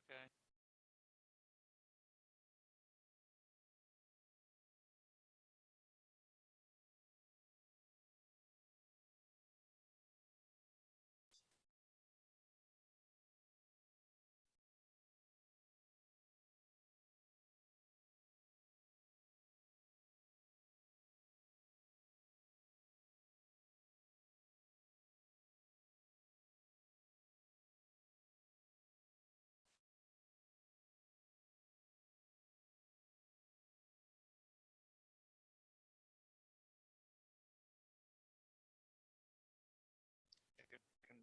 Okay. Can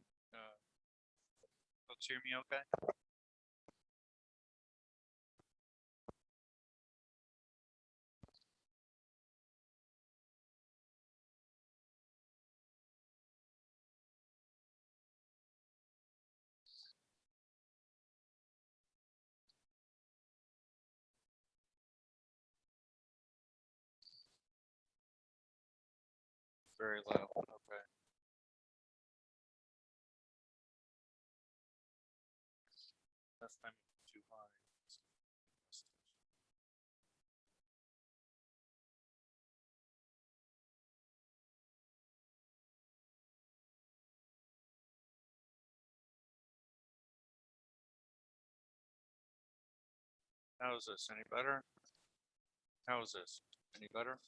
folks hear me okay? Very low. Okay. Last time it was too high. How is this? Any better? How is this? Any better?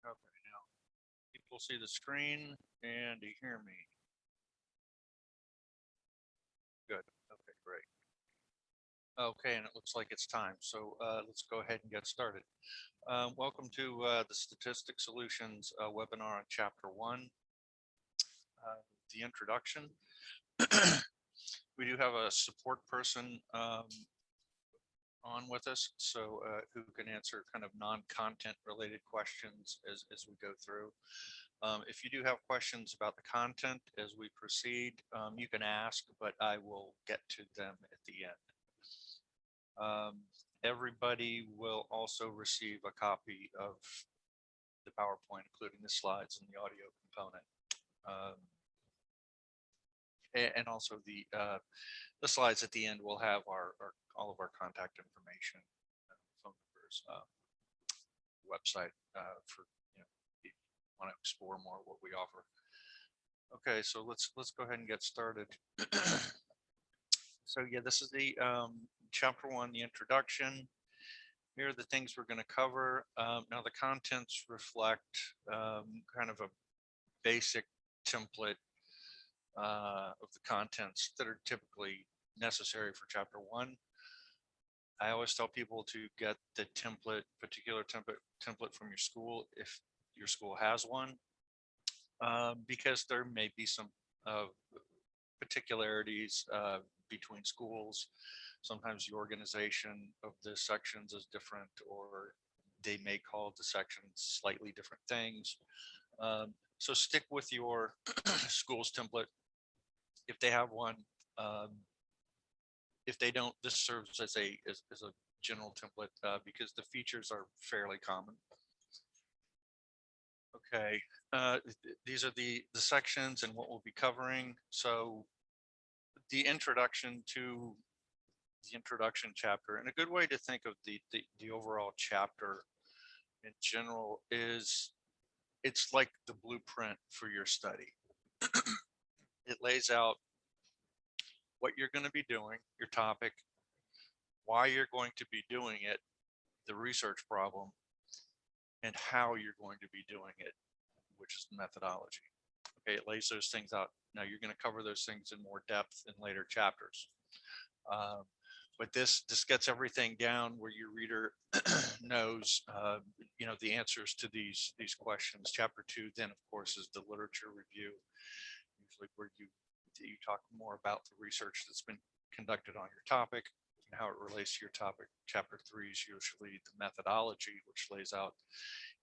Okay, now people see the screen and you hear me. Good. Okay, great. Okay, and it looks like it's time. So let's go ahead and get started. Welcome to the Statistics Solutions webinar on Chapter 1, the introduction. We do have a support person on with us, so who can answer kind of non-content related questions as we go through. If you do have questions about the content as we proceed, you can ask, but I will get to them at the end. Everybody will also receive a copy of the PowerPoint, including the slides and the audio component. And also the slides at the end will have all of our contact information, phone numbers, website for if you want to explore more what we offer. Okay, so let's go ahead and get started. So yeah, this is the chapter 1, the introduction. Here are the things we're going to cover. Now the contents reflect kind of a basic template of the contents that are typically necessary for chapter 1. I always tell people to get the particular template from your school if your school has one, because there may be some particularities between schools. Sometimes the organization of the sections is different, or they may call the sections slightly different things. So stick with your school's template if they have one. If they don't, this serves as a general template because the features are fairly common. Okay, these are the sections and what we'll be covering. So the introduction to the introduction chapter, and a good way to think of the overall chapter in general is it's like the blueprint for your study. It lays out what you're going to be doing, your topic, why you're going to be doing it, the research problem, and how you're going to be doing it, which is the methodology. Okay, it lays those things out. Now you're going to cover those things in more depth in later chapters. But this gets everything down where your reader knows, the answers to these questions. Chapter 2, then of course, is the literature review, usually where you talk more about the research that's been conducted on your topic and how it relates to your topic. Chapter 3 is usually the methodology, which lays out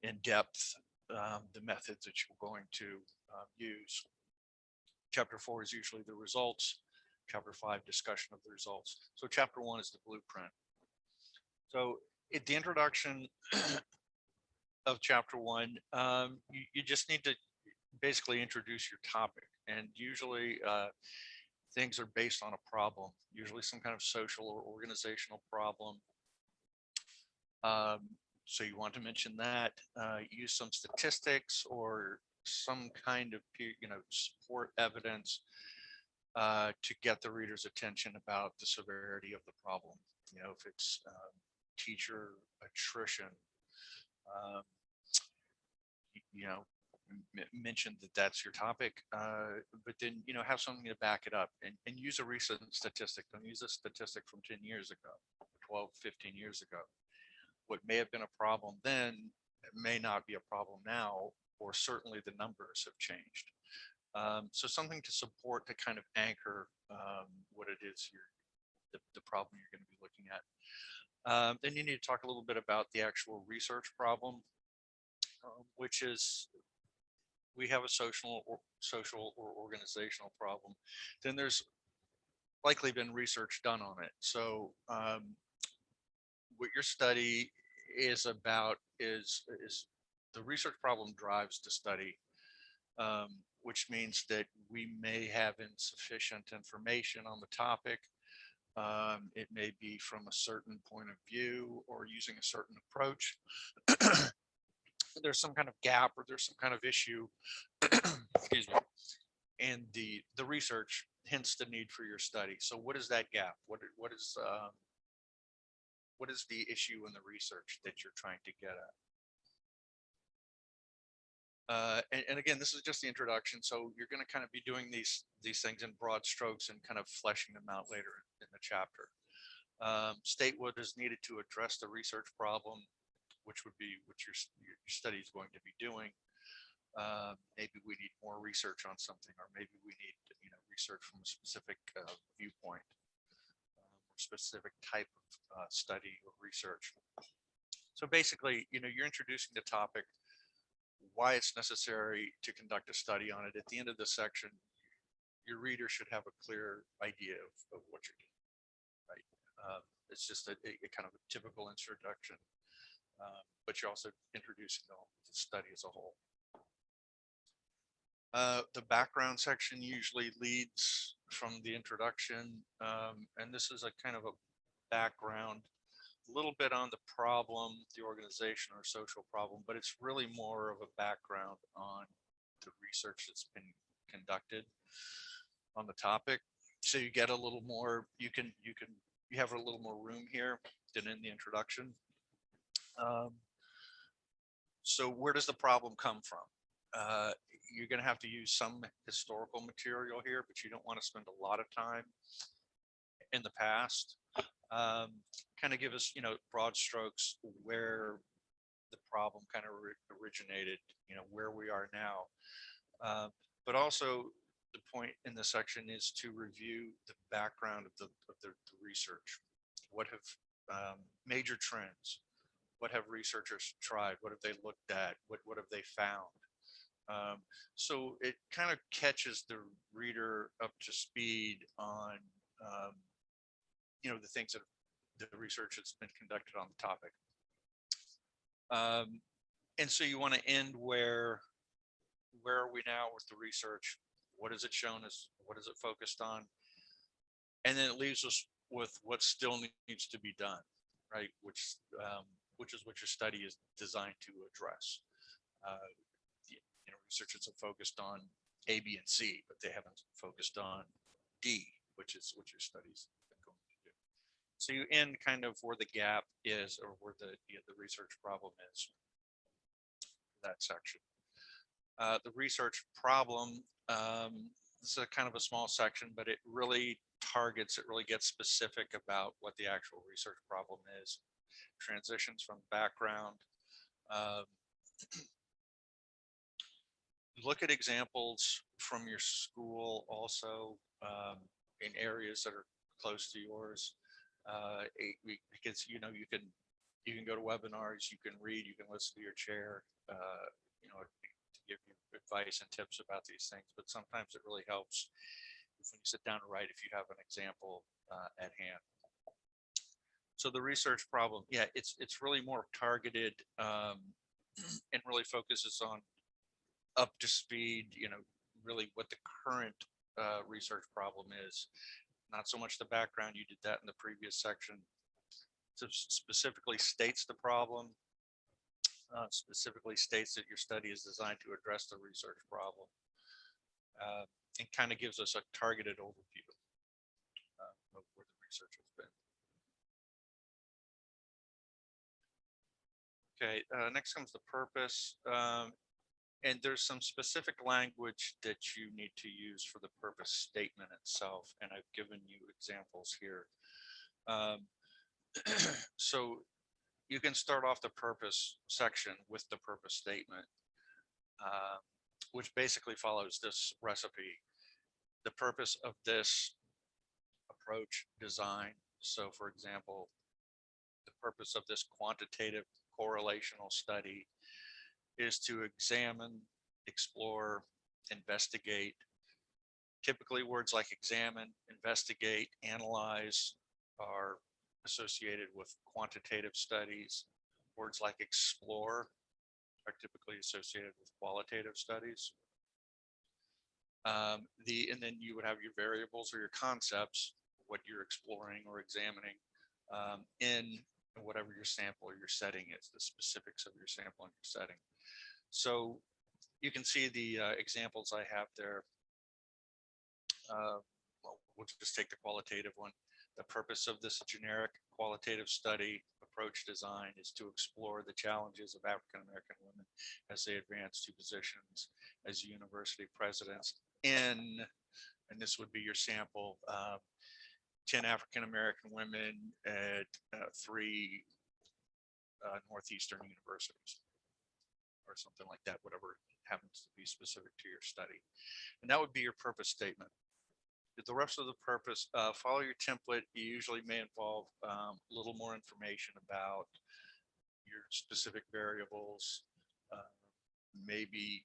in depth the methods that you're going to use. Chapter 4 is usually the results. Chapter 5, discussion of the results. So chapter 1 is the blueprint. So at the introduction of chapter 1, you just need to basically introduce your topic. And usually things are based on a problem, usually some kind of social or organizational problem. Um, so you want to mention that, use some statistics or some kind of support evidence to get the reader's attention about the severity of the problem. If it's teacher attrition, um, mention that that's your topic, but then have something to back it up, and use a recent statistic. Don't use a statistic from 10 years ago, 12, 15 years ago. What may have been a problem then may not be a problem now, or certainly the numbers have changed. So something to support, to kind of anchor what it is the problem you're going to be looking at. Then you need to talk a little bit about the actual research problem, which is, we have a social or organizational problem. Then there's likely been research done on it. So what your study is about is the research problem drives the study, which means that we may have insufficient information on the topic. It may be from a certain point of view or using a certain approach. There's some kind of gap, or there's some kind of issue, excuse me, and the research, hence the need for your study. So what is that gap? What is the issue in the research that you're trying to get at? And again, this is just the introduction, so you're going to kind of be doing these things in broad strokes and kind of fleshing them out later in the chapter. State what is needed to address the research problem, which would be what your study is going to be doing. Maybe we need more research on something, or maybe we need research from a specific viewpoint, or specific type of study or research. So basically, you're introducing the topic, why it's necessary to conduct a study on it. At the end of the section, your reader should have a clear idea of what you're doing, right? It's just a kind of a typical introduction, but you're also introducing the study as a whole. The background section usually leads from the introduction, and this is a kind of a background, a little bit on the problem, the organization or social problem, but it's really more of a background on the research that's been conducted on the topic. So you get a little more, you have a little more room here than in the introduction. So where does the problem come from? You're going to have to use some historical material here, but you don't want to spend a lot of time in the past. Kind of give us, broad strokes where the problem kind of originated, where we are now. But also the point in this section is to review the background of the research. What have major trends? What have researchers tried? What have they looked at? What have they found? So it kind of catches the reader up to speed on, the things that the research that's been conducted on the topic. And so you want to end where are we now with the research? What has it shown us? What is it focused on? And then it leaves us with what still needs to be done, right? Which is what your study is designed to address. Researchers have focused on A, B, and C, but they haven't focused on D, which is what your study's going to do. So you end kind of where the gap is, or where the research problem is, that section. The research problem, this is a kind of a small section, but it really gets specific about what the actual research problem is. Transitions from background. Look at examples from your school also, in areas that are close to yours, because you can go to webinars, you can read, you can listen to your chair, give you advice and tips about these things, but sometimes it really helps when you sit down to write if you have an example at hand. So the research problem, yeah, it's really more targeted and really focuses on up to speed, really what the current research problem is, not so much the background. You did that in the previous section. So specifically states the problem, specifically states that your study is designed to address the research problem, and kind of gives us a targeted overview of where the research has been. Okay, next comes the purpose. And there's some specific language that you need to use for the purpose statement itself. And I've given you examples here. So you can start off the purpose section with the purpose statement, which basically follows this recipe. The purpose of this approach design. So for example, the purpose of this quantitative correlational study is to examine, explore, investigate. Typically words like examine, investigate, analyze are associated with quantitative studies. Words like explore are typically associated with qualitative studies. And then you would have your variables or your concepts, what you're exploring or examining in whatever your sample or your setting is, the specifics of your sample and your setting. So you can see the examples I have there. We'll just take the qualitative one. The purpose of this generic qualitative study approach design is to explore the challenges of African American women as they advance to positions as university presidents in, and this would be your sample, 10 African American women at 3 Northeastern universities, or something like that, whatever happens to be specific to your study. And that would be your purpose statement. The rest of the purpose, follow your template. You usually may involve a little more information about your specific variables, maybe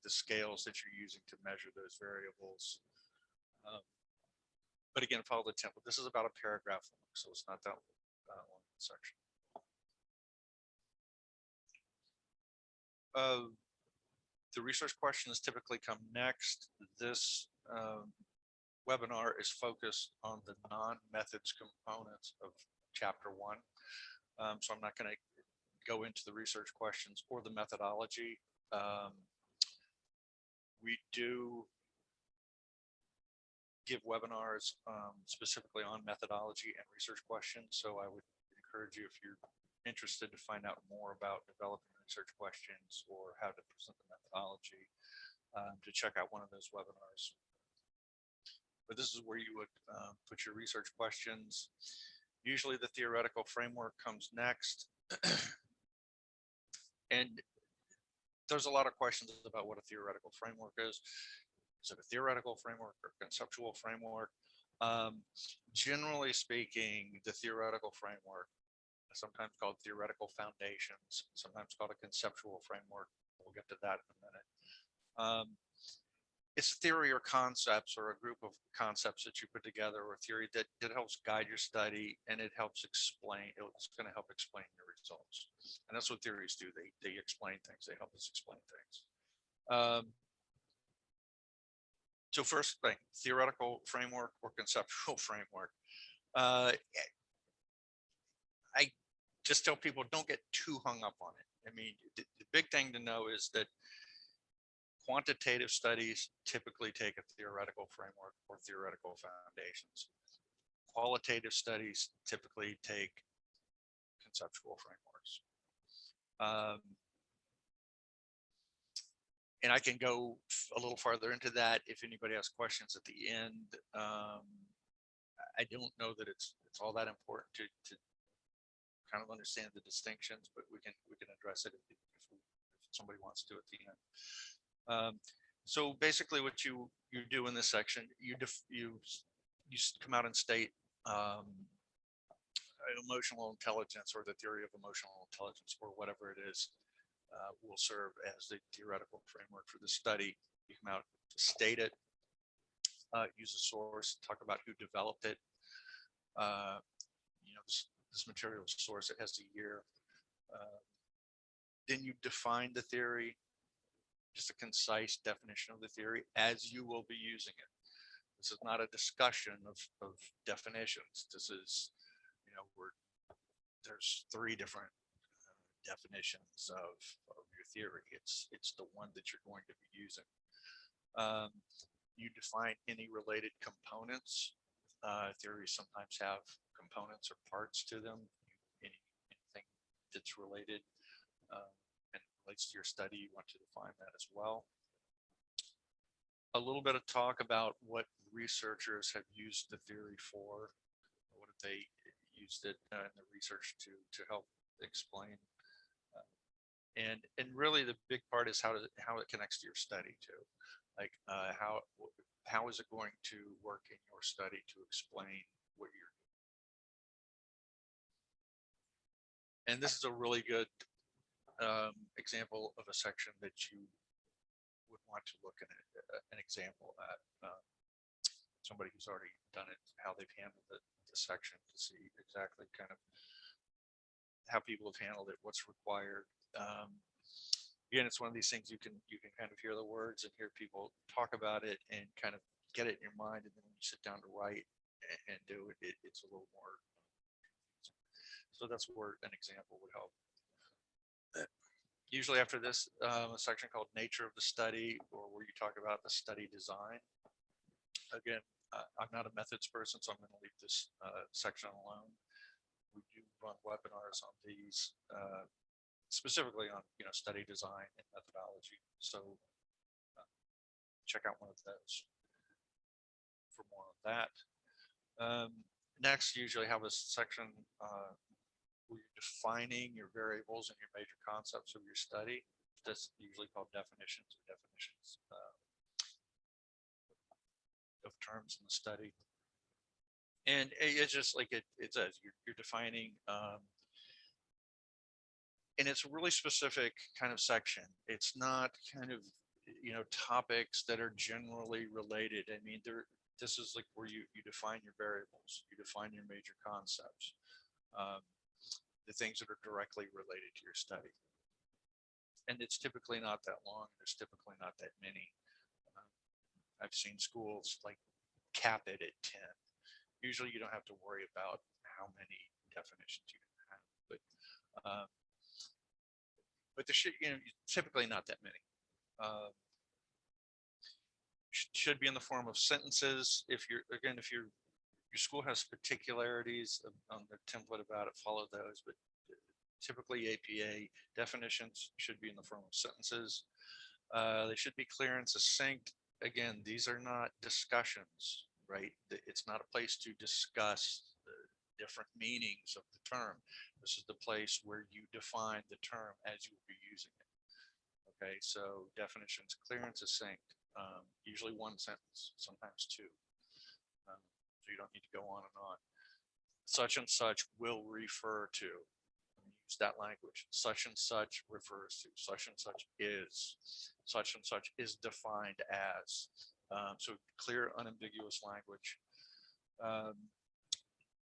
the scales that you're using to measure those variables. But again, follow the template. This is about a paragraph long, so it's not that long section. The research questions typically come next. This webinar is focused on the non-methods components of chapter 1. So I'm not going to go into the research questions or the methodology. We do give webinars specifically on methodology and research questions. So I would encourage you, if you're interested to find out more about developing research questions or how to present the methodology, to check out one of those webinars. But this is where you would put your research questions. Usually the theoretical framework comes next. And there's a lot of questions about what a theoretical framework is. Is it a theoretical framework or conceptual framework? Generally speaking, the theoretical framework, sometimes called theoretical foundations, sometimes called a conceptual framework. We'll get to that in a minute. It's a theory or concepts, or a group of concepts that you put together, or a theory that helps guide your study, and it helps explain, it's going to help explain your results. And that's what theories do. They explain things. They help us explain things. So first thing, theoretical framework or conceptual framework. I just tell people, don't get too hung up on it. I mean, the big thing to know is that quantitative studies typically take a theoretical framework or theoretical foundations. Qualitative studies typically take conceptual frameworks. And I can go a little farther into that if anybody has questions at the end. I don't know that it's all that important to kind of understand the distinctions, but we can address it if somebody wants to at the end. So basically what you do in this section, you come out and state emotional intelligence, or the theory of emotional intelligence, or whatever it is will serve as the theoretical framework for the study. You come out, state it, use a source, talk about who developed it. This material source, it has a year. Then you define the theory, just a concise definition of the theory as you will be using it. This is not a discussion of definitions. This is, there's 3 different definitions of your theory. It's the one that you're going to be using. You define any related components. Theories sometimes have components or parts to them. Anything that's related and relates to your study, you want to define that as well. A little bit of talk about what researchers have used the theory for. What have they used it in the research to help explain? And really the big part is how it connects to your study too. Like how is it going to work in your study to explain what you're doing? And this is a really good example of a section that you would want to look at an example at somebody who's already done it, how they've handled the section, to see exactly kind of how people have handled it, what's required. Again, it's one of these things you can kind of hear the words and hear people talk about it and kind of get it in your mind, and then when you sit down to write and do it, it's a little more. So that's where an example would help. Usually after this, a section called Nature of the Study, or where you talk about the study design. Again, I'm not a methods person, so I'm going to leave this section alone. We do run webinars on these, specifically on study design and methodology. So check out one of those for more on that. Next, usually have a section where you're defining your variables and your major concepts of your study. That's usually called definitions or definitions of terms in the study. And it's just like it says, you're defining, and it's a really specific kind of section. It's not kind of, topics that are generally related. I mean, this is like where you define your variables, you define your major concepts, the things that are directly related to your study. And it's typically not that long. There's typically not that many. I've seen schools like cap it at 10. Usually you don't have to worry about how many definitions you can have, but the typically not that many. Should be in the form of sentences. If your school has particularities on the template about it, follow those. But typically APA definitions should be in the form of sentences. They should be clear and succinct. Again, these are not discussions, right? It's not a place to discuss the different meanings of the term. This is the place where you define the term as you will be using it. Okay, so definitions clear and succinct. Usually one sentence, sometimes 2. So you don't need to go on and on. Such and such will refer to. Use that language. Such and such refers to. Such and such is. Such and such is defined as. So clear, unambiguous language.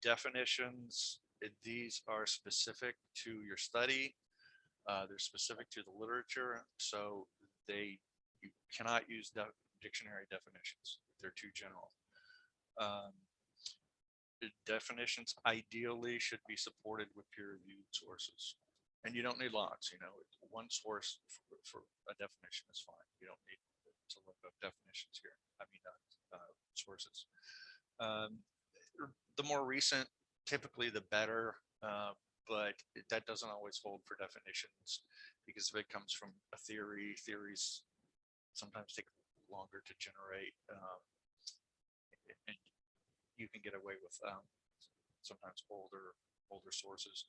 Definitions. These are specific to your study. They're specific to the literature. So you cannot use dictionary definitions. They're too general. The definitions ideally should be supported with peer-reviewed sources, and you don't need lots. One source for a definition is fine. You don't need to look up definitions here. Sources. The more recent, typically the better, but that doesn't always hold for definitions, because if it comes from a theory, theories sometimes take longer to generate, and you can get away with sometimes older sources.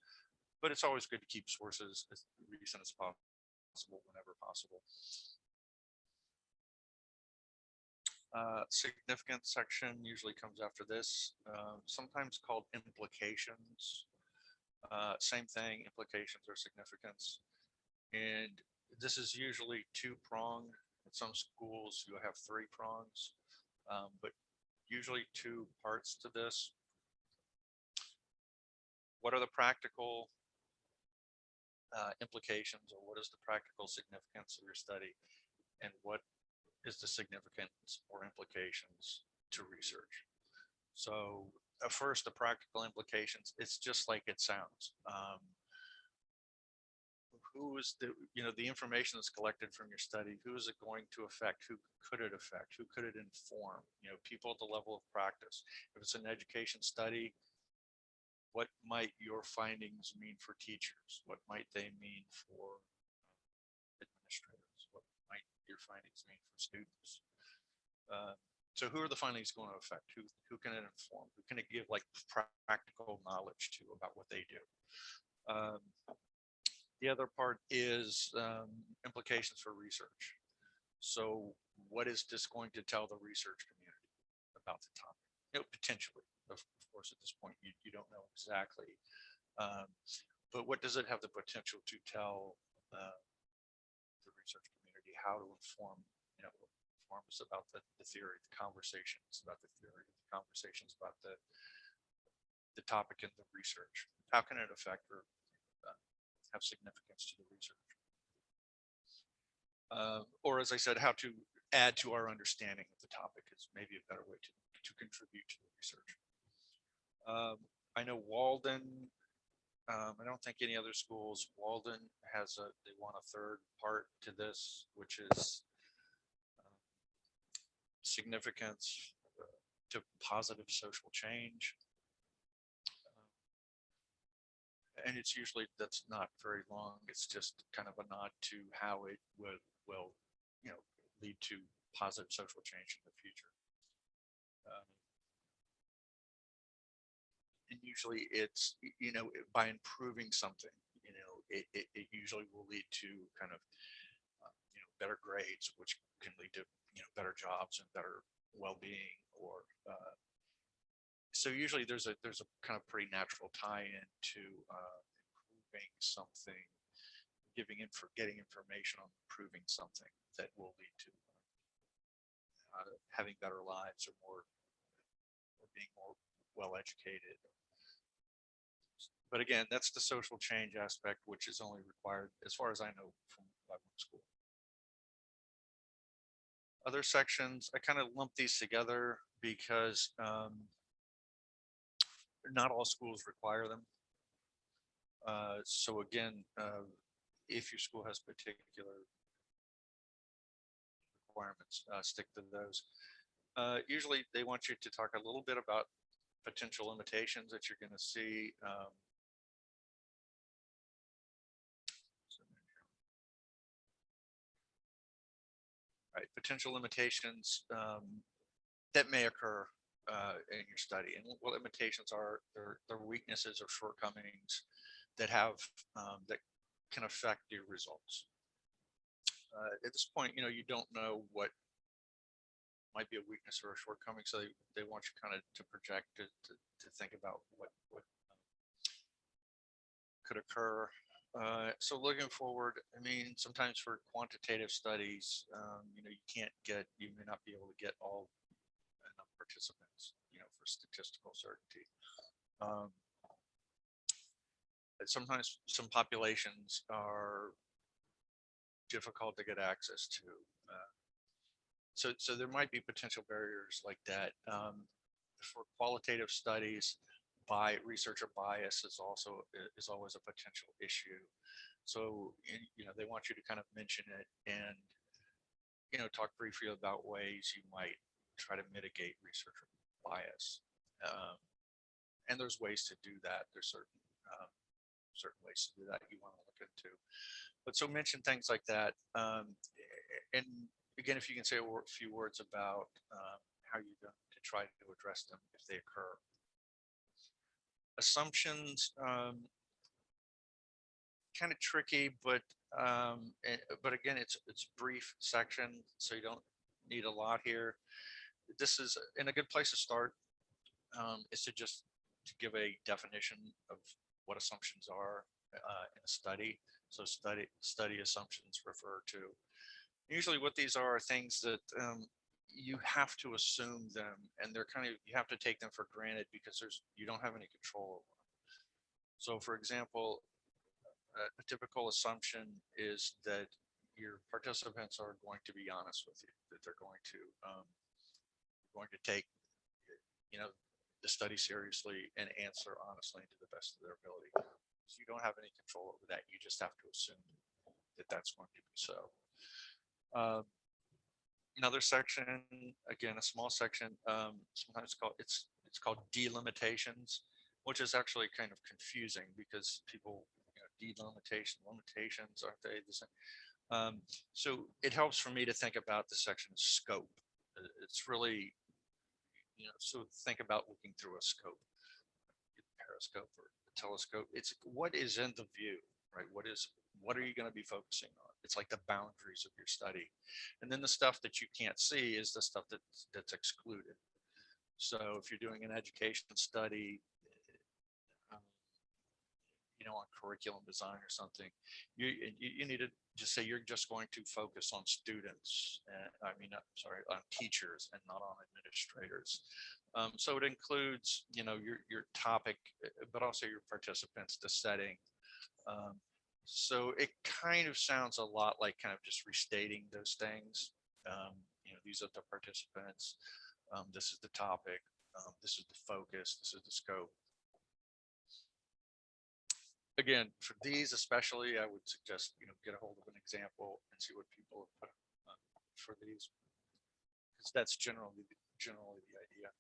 But it's always good to keep sources as recent as possible, whenever possible. Significant section usually comes after this, sometimes called implications. Same thing, implications or significance. And This is usually two-pronged. In some schools, you'll have three prongs, but usually two parts to this. What are the practical implications, or what is the practical significance of your study, and what is the significance or implications to research? So first, the practical implications, it's just like it sounds. Who is the information that's collected from your study, who is it going to affect? Who could it affect? Who could it inform? People at the level of practice. If it's an education study, what might your findings mean for teachers? What might they mean for administrators? What might your findings mean for students? So who are the findings going to affect? Who can it inform? Who can it give like practical knowledge to about what they do? The other part is implications for research. So what is this going to tell the research community about the topic? Potentially, of course, at this point, you don't know exactly. But what does it have the potential to tell the research community? How to inform us about the theory, the conversations about the theory, the conversations about the topic in the research. How can it affect or have significance to the research? Or as I said, how to add to our understanding of the topic is maybe a better way to contribute to the research. I know Walden, I don't think any other schools, Walden they want a third part to this, which is significance to positive social change. And it's usually, that's not very long. It's just kind of a nod to how it will lead to positive social change in the future. And usually it's, by improving something, it usually will lead to kind of, better grades, which can lead to, better jobs and better well-being, or so usually there's a kind of pretty natural tie-in to improving something, getting information on improving something that will lead to having better lives, or being more well-educated. But again, that's the social change aspect, which is only required, as far as I know, from my school. Other sections, I kind of lump these together because not all schools require them. So again, if your school has particular requirements, stick to those. Usually they want you to talk a little bit about potential limitations that you're going to see. Right, potential limitations that may occur in your study, and what limitations are their weaknesses or shortcomings that that can affect your results. At this point, you don't know what might be a weakness or a shortcoming, so they want you kind of to project to think about what could occur. So looking forward, I mean, sometimes for quantitative studies, you may not be able to get all enough participants, for statistical certainty. Sometimes some populations are difficult to get access to. So there might be potential barriers like that. For qualitative studies, researcher bias is always a potential issue. So they want you to kind of mention it and talk briefly about ways you might try to mitigate researcher bias. And there's ways to do that. There's certain ways to do that you want to look into. But so mention things like that. And again, if you can say a few words about how you're going to try to address them if they occur. Assumptions, kind of tricky, but again, it's brief section, so you don't need a lot here. This is in a good place to start is to just give a definition of what assumptions are. in a study. So study assumptions refer to. Usually what these are things that you have to assume them, and they're kind of, you have to take them for granted because you don't have any control over them. So for example, a typical assumption is that your participants are going to be honest with you, that they're going to take, you know, the study seriously and answer honestly to the best of their ability. So you don't have any control over that. You just have to assume that that's going to be so. Another section, again, a small section, sometimes it's called delimitations, which is actually kind of confusing because people, limitations, aren't they the same? So it helps for me to think about the section scope. It's really, so think about looking through a scope, a periscope or a telescope. It's what is in the view, right? What are you going to be focusing on? It's like the boundaries of your study. And then the stuff that you can't see is the stuff that's excluded. So if you're doing an education study, on curriculum design or something, you need to just say you're just going to focus on students. On teachers and not on administrators. So it includes, your topic, but also your participants, the setting. So it kind of sounds a lot like kind of just restating those things. These are the participants. This is the topic. This is the focus. This is the scope. Again, for these especially, I would suggest, get a hold of an example and see what people have put for these, because that's generally the idea.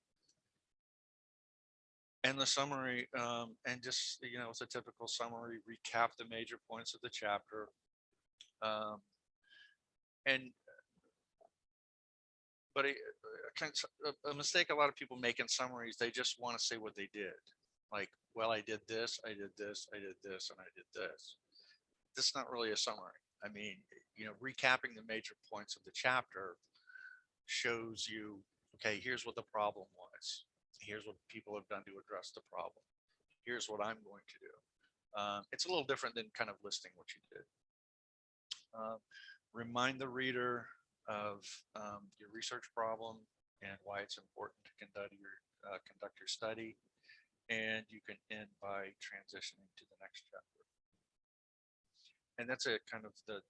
And the summary, and just, it's a typical summary, recap the major points of the chapter. But a mistake a lot of people make in summaries, they just want to say what they did. Like, well, I did this, I did this, I did this, and I did this. This is not really a summary. I mean, recapping the major points of the chapter shows you, okay, here's what the problem was. Here's what people have done to address the problem. Here's what I'm going to do. It's a little different than kind of listing what you did. Remind the reader of your research problem and why it's important to conduct your study. And you can end by transitioning to the next chapter. And that's it, kind of the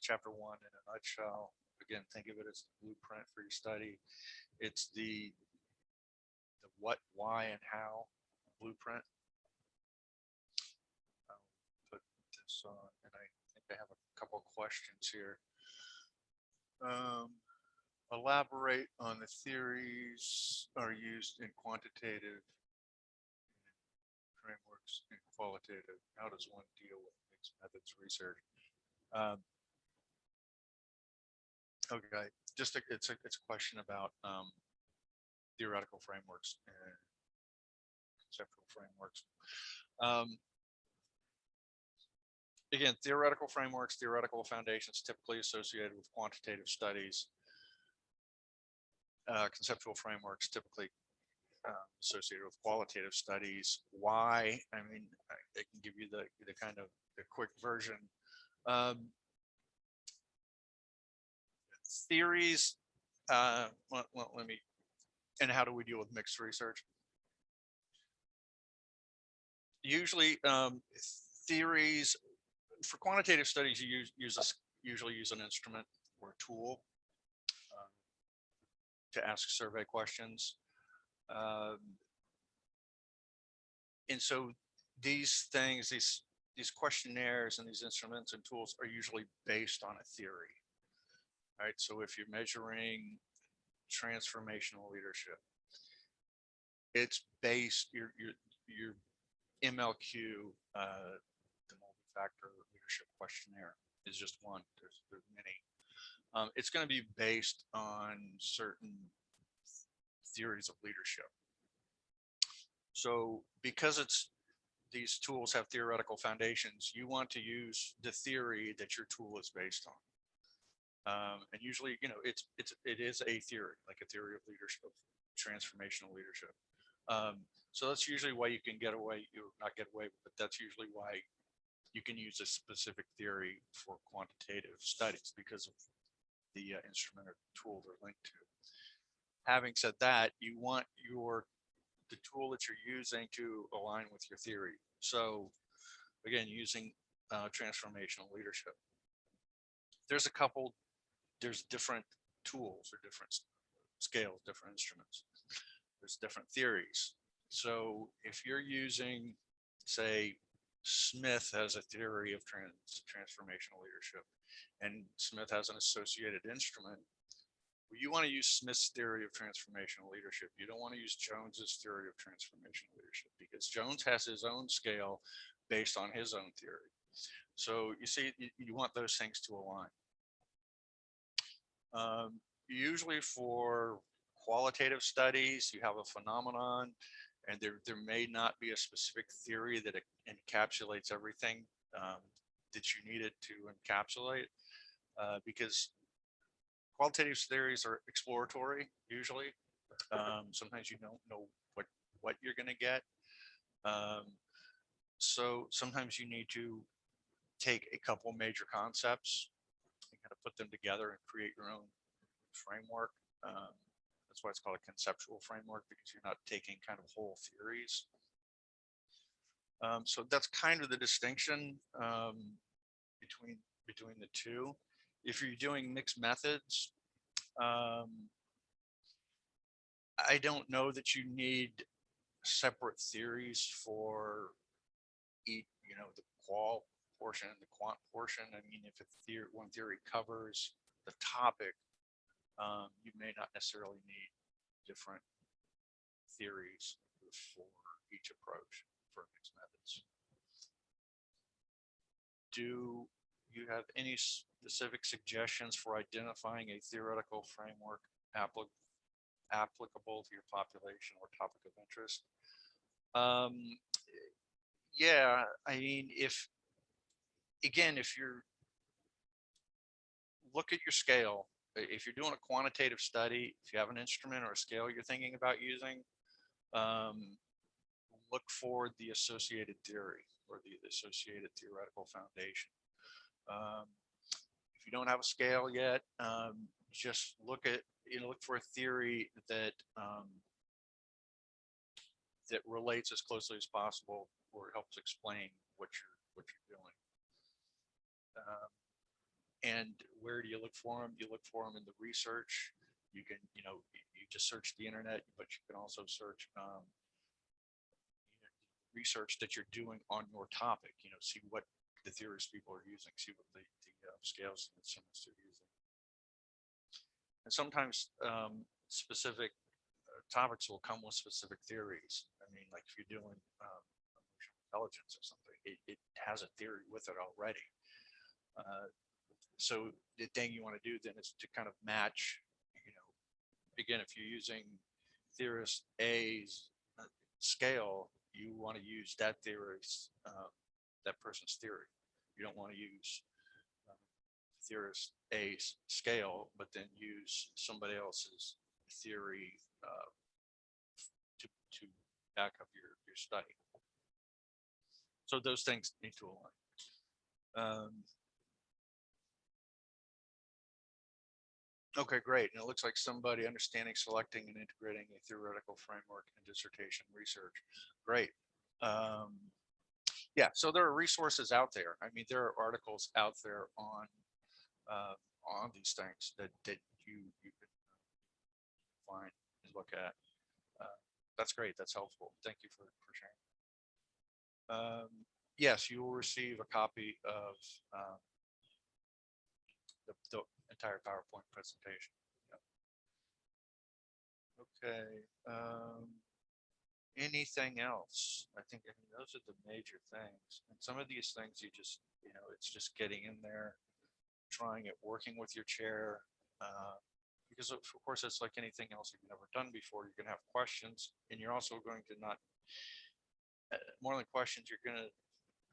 chapter one in a nutshell. Again, think of it as the blueprint for your study. It's the what, why, and how blueprint. I'll put this on, and I think I have a couple of questions here. Elaborate on the theories are used in quantitative frameworks and qualitative. How does one deal with mixed methods research? Okay, it's a question about theoretical frameworks and conceptual frameworks. Again, theoretical frameworks, theoretical foundations typically associated with quantitative studies. Conceptual frameworks typically associated with qualitative studies. Why? I mean, I can give you the kind of the quick version. Theories, let me, and how do we deal with mixed research? Usually, theories, for quantitative studies, you usually use an instrument or a tool to ask survey questions. And so these things, these questionnaires and these instruments and tools are usually based on a theory, right? So if you're measuring transformational leadership, it's based, your MLQ, the multi-factor leadership questionnaire is just one. There's many. It's going to be based on certain theories of leadership. So because these tools have theoretical foundations, you want to use the theory that your tool is based on. And usually, it is a theory, like a theory of leadership, transformational leadership. So that's usually why you can get away, you not get away, but that's usually why you can use a specific theory for quantitative studies because of the instrument or tool they're linked to. Having said that, you want the tool that you're using to align with your theory. So again, using transformational leadership. There's different tools or different scales, different instruments. There's different theories. So if you're using, say, Smith has a theory of transformational leadership, and Smith has an associated instrument, well, you want to use Smith's theory of transformational leadership. You don't want to use Jones's theory of transformational leadership because Jones has his own scale based on his own theory. So you see, you want those things to align. Usually for qualitative studies, you have a phenomenon and there may not be a specific theory that encapsulates everything that you needed to encapsulate because qualitative theories are exploratory usually. Sometimes you don't know what you're going to get. So sometimes you need to take a couple major concepts and kind of put them together and create your own framework. That's why it's called a conceptual framework, because you're not taking kind of whole theories. So that's kind of the distinction between the two. If you're doing mixed methods, I don't know that you need separate theories for each, the qual portion and the quant portion. I mean, if one theory covers the topic, you may not necessarily need different theories for each approach for mixed methods. Do you have any specific suggestions for identifying a theoretical framework applicable to your population or topic of interest? Yeah, I mean, if you're look at your scale, if you're doing a quantitative study, if you have an instrument or a scale you're thinking about using, look for the associated theory or the associated theoretical foundation. If you don't have a scale yet, just look for a theory that that relates as closely as possible, or helps explain what you're doing. And where do you look for them? You look for them in the research. You can, you just search the internet, but you can also search research that you're doing on your topic. See what the theories people are using, see what the scales and instruments they're using. And sometimes specific topics will come with specific theories. I mean, like if you're doing emotional intelligence or something, it has a theory with it already. So the thing you want to do then is to kind of match, again, if you're using theorist A's scale, you want to use that theorist, that person's theory. You don't want to use theorist A's scale, but then use somebody else's theory to back up your study. So those things need to align. Okay, great. And it looks like somebody understanding, selecting, and integrating a theoretical framework in dissertation research. Great. Yeah, so there are resources out there. I mean, there are articles out there on these things that you can find and look at. That's great. That's helpful. Thank you for sharing. Yes, you will receive a copy of the entire PowerPoint presentation. Yep. Okay. Anything else? I think those are the major things. And some of these things you just, it's just getting in there, trying it, working with your chair. Because of course, it's like anything else you've never done before. You're going to have questions, and you're also going to not, more than questions, you're going to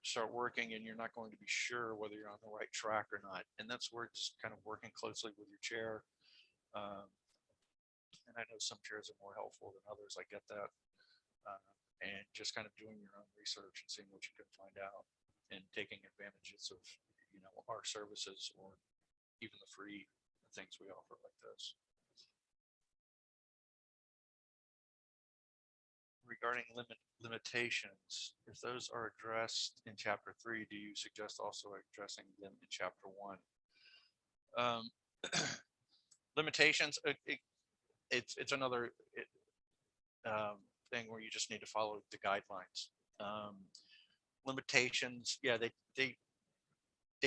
start working and you're not going to be sure whether you're on the right track or not. And that's where just kind of working closely with your chair. And I know some chairs are more helpful than others. I get that. and just kind of doing your own research and seeing what you can find out and taking advantages of, our services or even the free things we offer like this. Regarding limitations, if those are addressed in chapter 3, do you suggest also addressing them in chapter 1? Limitations, it's another thing where you just need to follow the guidelines. Limitations, yeah, they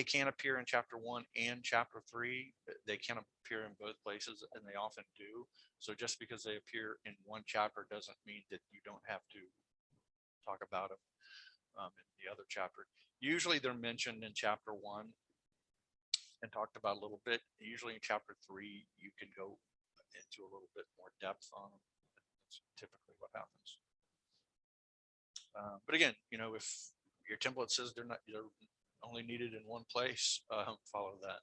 can appear in chapter 1 and chapter 3. They can appear in both places, and they often do. So just because they appear in one chapter doesn't mean that you don't have to talk about them in the other chapter. Usually they're mentioned in chapter 1 and talked about a little bit. Usually in chapter 3, you can go into a little bit more depth on them. That's typically what happens. But again, if your template says they're only needed in one place, follow that.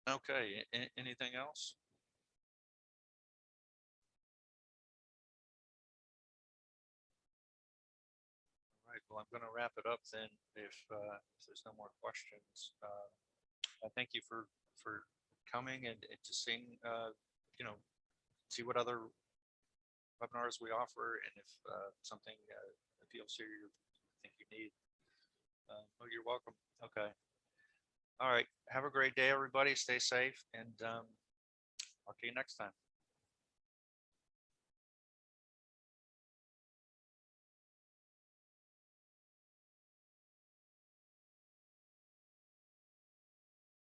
Okay, anything else? All right, well, I'm going to wrap it up then if there's no more questions. I thank you for coming and to seeing, see what other webinars we offer, and if something appeals to you, think you need. Oh, you're welcome. Okay. All right. Have a great day, everybody. Stay safe, and talk to you next time.